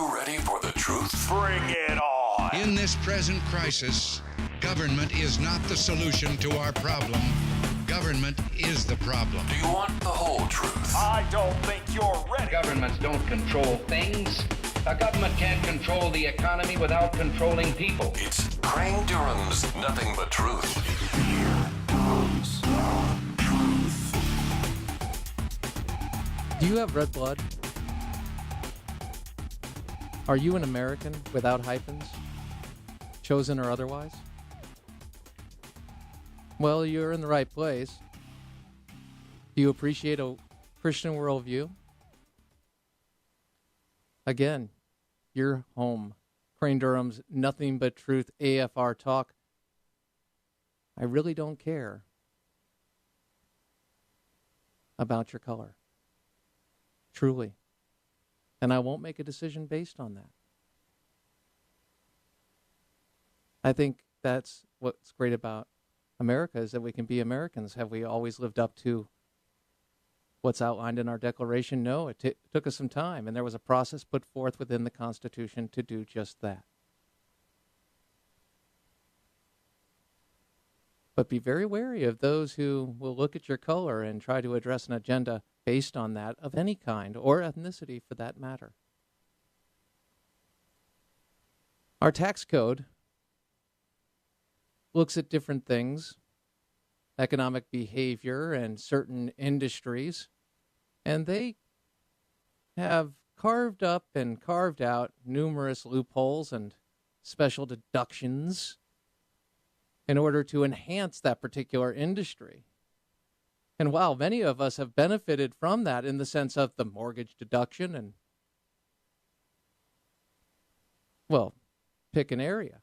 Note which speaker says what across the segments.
Speaker 1: you ready for the truth?
Speaker 2: Bring it on.
Speaker 3: In this present crisis, government is not the solution to our problem. Government is the problem.
Speaker 1: Do you want the whole truth?
Speaker 2: I don't think you're ready.
Speaker 4: Governments don't control things. A government can't control the economy without controlling people.
Speaker 1: It's Crane Durham's Nothing But Truth.
Speaker 5: Do you have red blood? Are you an American without hyphens? Chosen or otherwise? Well, you're in the right place. Do you appreciate a Christian worldview? Again, you're home. Crane Durham's Nothing But Truth AFR Talk. I really don't care about your color. Truly. And I won't make a decision based on that. I think that's what's great about America, is that we can be Americans. Have we always lived up to what's outlined in our Declaration? No, it took us some time, and there was a process put forth within the Constitution to do just that. But be very wary of those who will look at your color and try to address an agenda based on that, of any kind, or ethnicity for that matter. Our tax code looks at different things, economic behavior and certain industries, and they have carved up and carved out numerous loopholes and special deductions in order to enhance that particular industry. And while many of us have benefited from that in the sense of the mortgage deduction and, well, pick an area.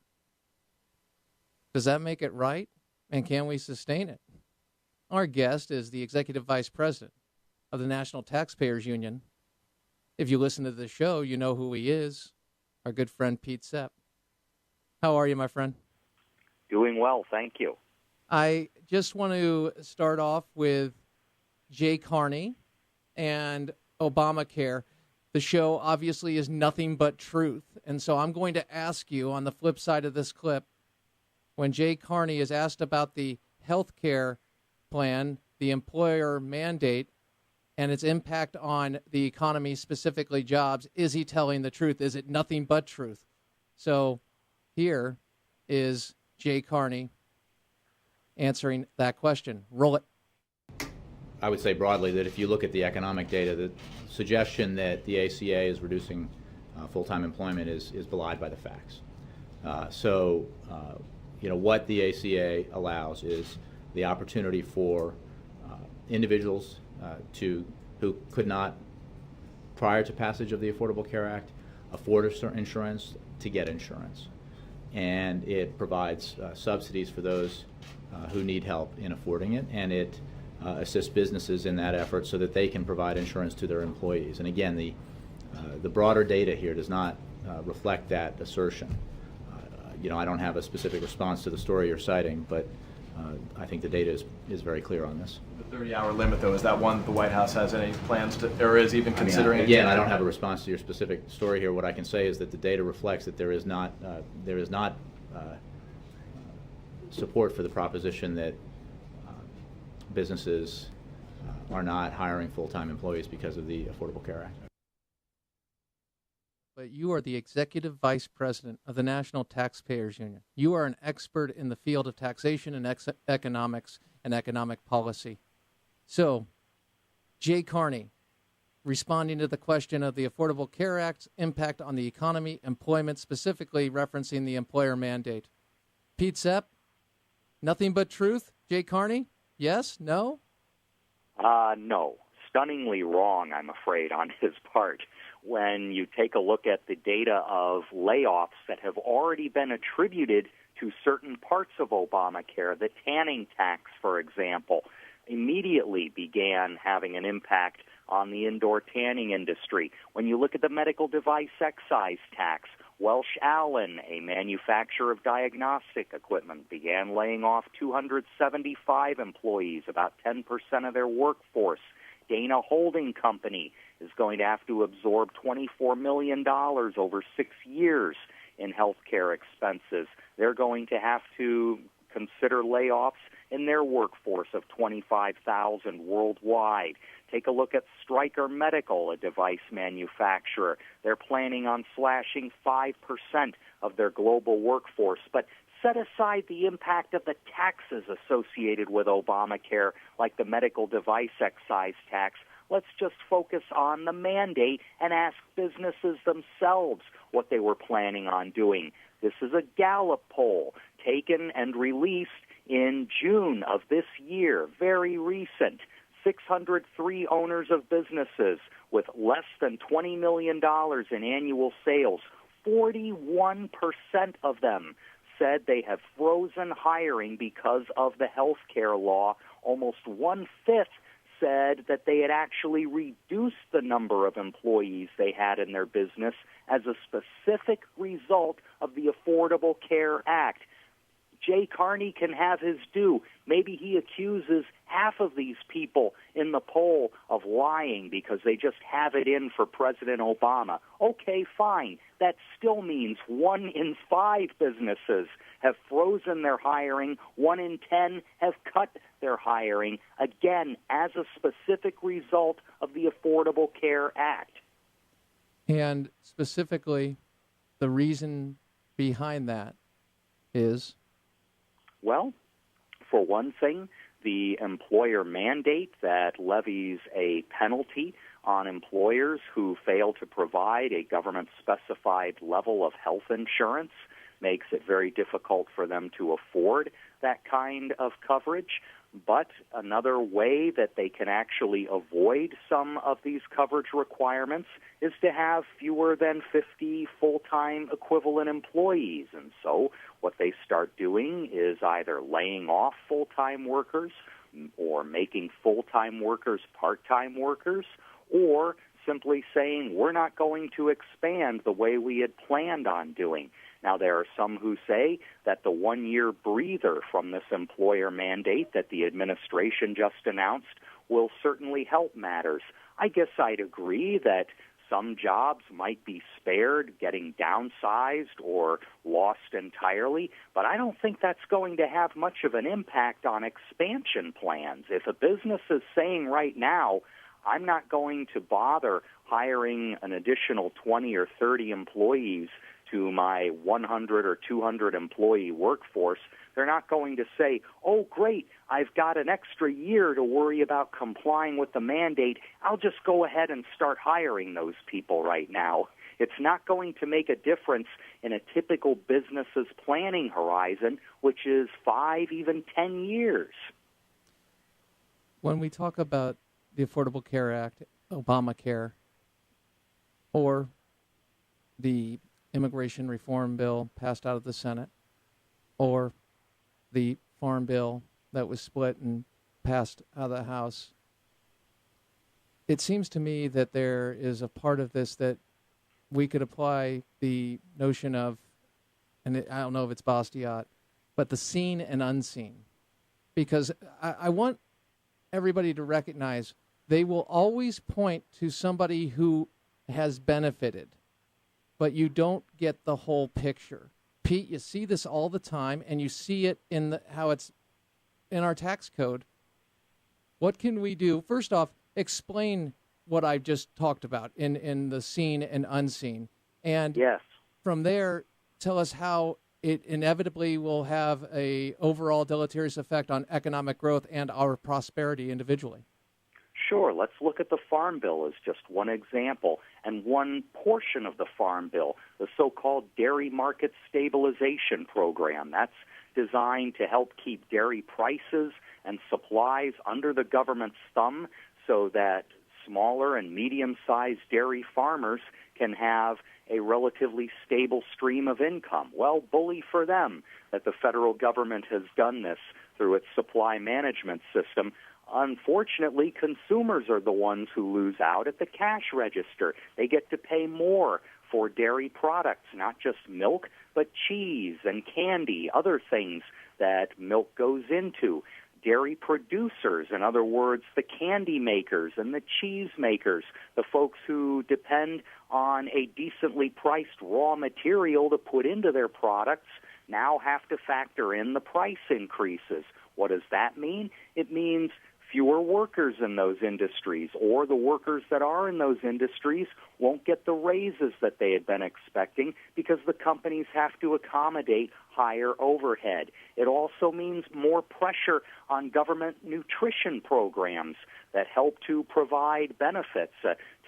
Speaker 5: Does that make it right? And can we sustain it? Our guest is the Executive Vice President of the National Taxpayers Union. If you listen to the show, you know who he is, our good friend Pete Sepp. How are you, my friend?
Speaker 6: Doing well, thank you.
Speaker 5: I just want to start off with Jay Carney and Obamacare. The show obviously is nothing but truth. And so I'm going to ask you on the flip side of this clip, when Jay Carney is asked about the health care plan, the employer mandate, and its impact on the economy, specifically jobs, is he telling the truth? Is it nothing but truth? So here is Jay Carney answering that question. Roll it.
Speaker 7: I would say broadly that if you look at the economic data, the suggestion that the ACA is reducing full-time employment is belied by the facts. What the ACA allows is the opportunity for individuals who could not, prior to passage of the Affordable Care Act, afford insurance to get insurance. And it provides subsidies for those who need help in affording it, and it assists businesses in that effort so that they can provide insurance to their employees. And again, the broader data here does not reflect that assertion. I don't have a specific response to the story you're citing, but I think the data is very clear on this.
Speaker 8: The 30-hour limit, though, is that one the White House has any plans to, or is even considering?
Speaker 7: I don't have a response to your specific story here. What I can say is that the data reflects that there is not support for the proposition that businesses are not hiring full-time employees because of the Affordable Care Act.
Speaker 5: But you are the Executive Vice President of the National Taxpayers Union. You are an expert in the field of taxation and economics and economic policy. So, Jay Carney, responding to the question of the Affordable Care Act's impact on the economy, employment, specifically referencing the employer mandate. Pete Sepp, nothing but truth. Jay Carney, yes, no?
Speaker 6: No. Stunningly wrong, I'm afraid, on his part. When you take a look at the data of layoffs that have already been attributed to certain parts of Obamacare, the tanning tax, for example, immediately began having an impact on the indoor tanning industry. When you look at the medical device excise tax, Welsh Allen, a manufacturer of diagnostic equipment, began laying off 275 employees, about 10% of their workforce. Dana Holding Company, is going to have to absorb $24 million over 6 years in health care expenses. They're going to have to consider layoffs in their workforce of 25,000 worldwide. Take a look at Stryker Medical, a device manufacturer. They're planning on slashing 5% of their global workforce. But set aside the impact of the taxes associated with Obamacare, like the medical device excise tax. Let's just focus on the mandate and ask businesses themselves what they were planning on doing. This is a Gallup poll taken and released in June of this year, very recent. 603 owners of businesses with less than $20 million in annual sales, 41% of them said they have frozen hiring because of the health care law. Almost one-fifth said that they had actually reduced the number of employees they had in their business as a specific result of the Affordable Care Act. Jay Carney can have his due. Maybe he accuses half of these people in the poll of lying because they just have it in for President Obama. Okay, fine. That still means 1 in 5 businesses have frozen their hiring. 1 in 10 have cut their hiring, again, as a specific result of the Affordable Care Act.
Speaker 5: And specifically, the reason behind that is?
Speaker 6: Well, for one thing, the employer mandate that levies a penalty on employers who fail to provide a government-specified level of health insurance makes it very difficult for them to afford that kind of coverage. But another way that they can actually avoid some of these coverage requirements is to have fewer than 50 full-time equivalent employees. And so what they start doing is either laying off full-time workers or making full-time workers part-time workers, or simply saying we're not going to expand the way we had planned on doing. Now, there are some who say that the one-year breather from this employer mandate that the administration just announced will certainly help matters. I guess I'd agree that some jobs might be spared getting downsized or lost entirely, but I don't think that's going to have much of an impact on expansion plans. If a business is saying right now, I'm not going to bother hiring an additional 20 or 30 employees to my 100 or 200 employee workforce, they're not going to say, oh, great, I've got an extra year to worry about complying with the mandate. I'll just go ahead and start hiring those people right now. It's not going to make a difference in a typical business's planning horizon, which is 5, even 10 years.
Speaker 5: When we talk about the Affordable Care Act, Obamacare, or the immigration reform bill passed out of the Senate, or the farm bill that was split and passed out of the House, it seems to me that there is a part of this that we could apply the notion of, and I don't know if it's Bastiat, but the seen and unseen. Because I want everybody to recognize they will always point to somebody who has benefited, but you don't get the whole picture. Pete, you see this all the time, and you see it in how it's in our tax code. What can we do? First off, explain what I just talked about in the seen and unseen. And
Speaker 6: yes,
Speaker 5: from there, tell us how it inevitably will have a overall deleterious effect on economic growth and our prosperity individually.
Speaker 6: Sure. Let's look at the Farm Bill as just one example and one portion of the Farm Bill, the so-called Dairy Market Stabilization Program. That's designed to help keep dairy prices and supplies under the government's thumb so that smaller and medium-sized dairy farmers can have a relatively stable stream of income. Well, bully for them that the federal government has done this through its supply management system. Unfortunately, consumers are the ones who lose out at the cash register. They get to pay more for dairy products, not just milk, but cheese and candy, other things that milk goes into. dairy producers, in other words, the candy makers and the cheese makers, the folks who depend on a decently priced raw material to put into their products, now have to factor in the price increases. What does that mean? It means fewer workers in those industries, or the workers that are in those industries won't get the raises that they had been expecting because the companies have to accommodate higher overhead. It also means more pressure on government nutrition programs that help to provide benefits.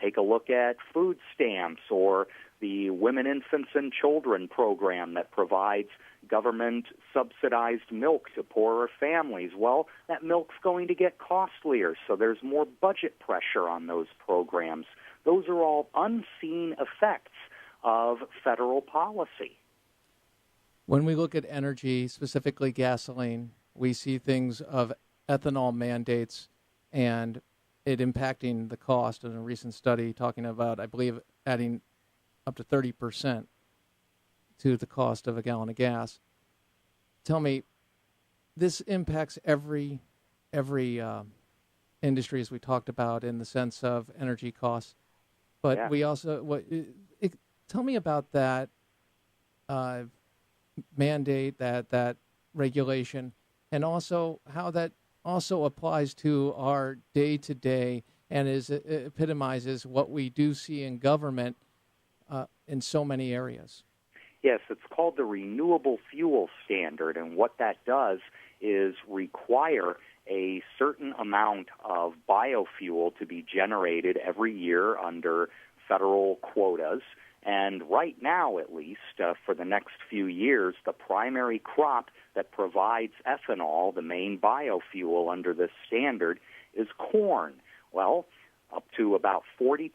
Speaker 6: Take a look at food stamps or the Women, Infants, and Children program that provides government-subsidized milk to poorer families. Well, that milk's going to get costlier, so there's more budget pressure on those programs. Those are all unseen effects of federal policy.
Speaker 5: When we look at energy, specifically gasoline, we see things of ethanol mandates and it impacting the cost. In a recent study talking about, I believe, adding up to 30% to the cost of a gallon of gas. Tell me, this impacts every industry, as we talked about, in the sense of energy costs. But we also, tell me about that mandate, that regulation, and also how that also applies to our day-to-day and epitomizes what we do see in government in so many areas.
Speaker 6: Yes, it's called the Renewable Fuel Standard, and what that does is require a certain amount of biofuel to be generated every year under federal quotas. And right now, at least, for the next few years, the primary crop that provides ethanol, the main biofuel under this standard, is corn. Well, up to about 40%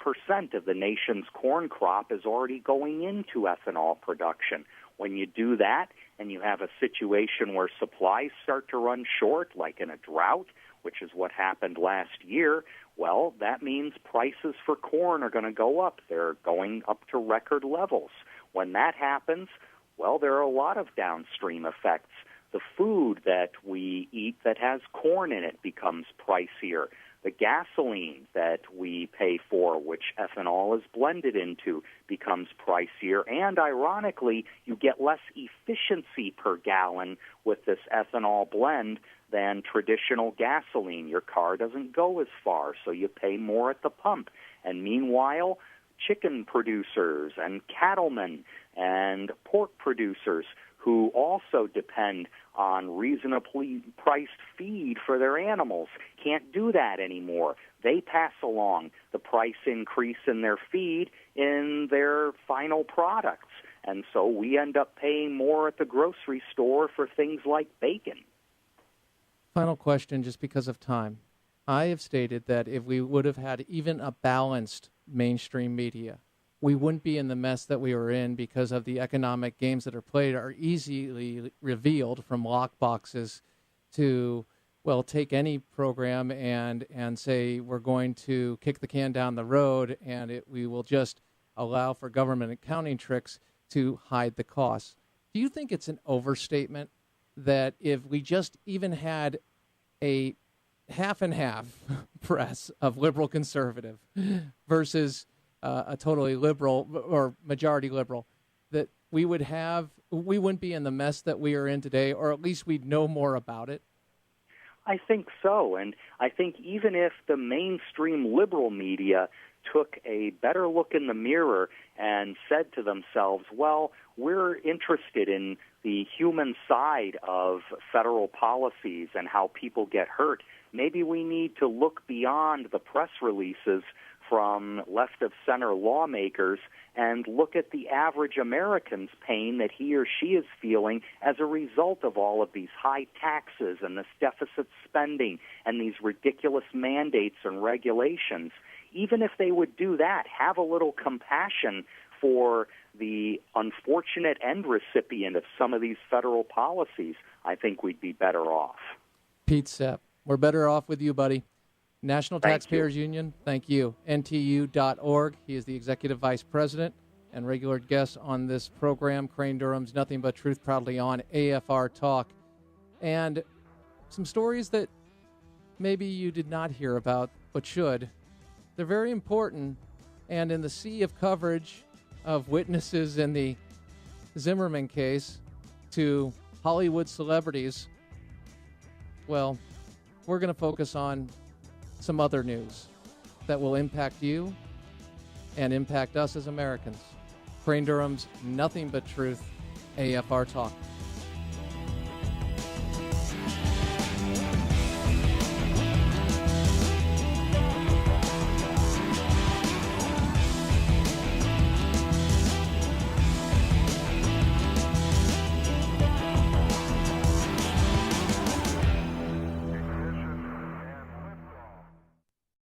Speaker 6: of the nation's corn crop is already going into ethanol production. When you do that and you have a situation where supplies start to run short, like in a drought, which is what happened last year, well, that means prices for corn are going to go up. They're going up to record levels. When that happens, well, there are a lot of downstream effects. The food that we eat that has corn in it becomes pricier. The gasoline that we pay for, which ethanol is blended into, becomes pricier. And ironically, you get less efficiency per gallon with this ethanol blend than traditional gasoline. Your car doesn't go as far, so you pay more at the pump. And meanwhile, chicken producers and cattlemen and pork producers who also depend on reasonably priced feed for their animals can't do that anymore. They pass along the price increase in their feed in their final products. And so we end up paying more at the grocery store for things like bacon.
Speaker 5: Final question, just because of time. I have stated that if we would have had even a balanced mainstream media, we wouldn't be in the mess that we are in because of the economic games that are played are easily revealed from lockboxes to, well, take any program and say we're going to kick the can down the road and we will just allow for government accounting tricks to hide the costs. Do you think it's an overstatement that if we just even had a half and half press of liberal conservative versus a totally liberal or majority liberal, that we wouldn't be in the mess that we are in today, or at least we'd know more about it?
Speaker 6: I think so, and I think even if the mainstream liberal media took a better look in the mirror and said to themselves, well, we're interested in the human side of federal policies and how people get hurt, maybe we need to look beyond the press releases from left-of-center lawmakers and look at the average American's pain that he or she is feeling as a result of all of these high taxes and this deficit spending and these ridiculous mandates and regulations. Even if they would do that, have a little compassion for the unfortunate end recipient of some of these federal policies, I think we'd be better off.
Speaker 5: Pete Sepp, we're better off with you, buddy. National Taxpayers Union, thank you. NTU.org. He is the Executive Vice President and regular guest on this program, Crane Durham's Nothing But Truth, proudly on AFR Talk. And some stories that maybe you did not hear about but should. They're very important, and in the sea of coverage of witnesses in the Zimmerman case to Hollywood celebrities, well, we're going to focus on some other news that will impact you and impact us as Americans. Crane Durham's Nothing But Truth, AFR Talk.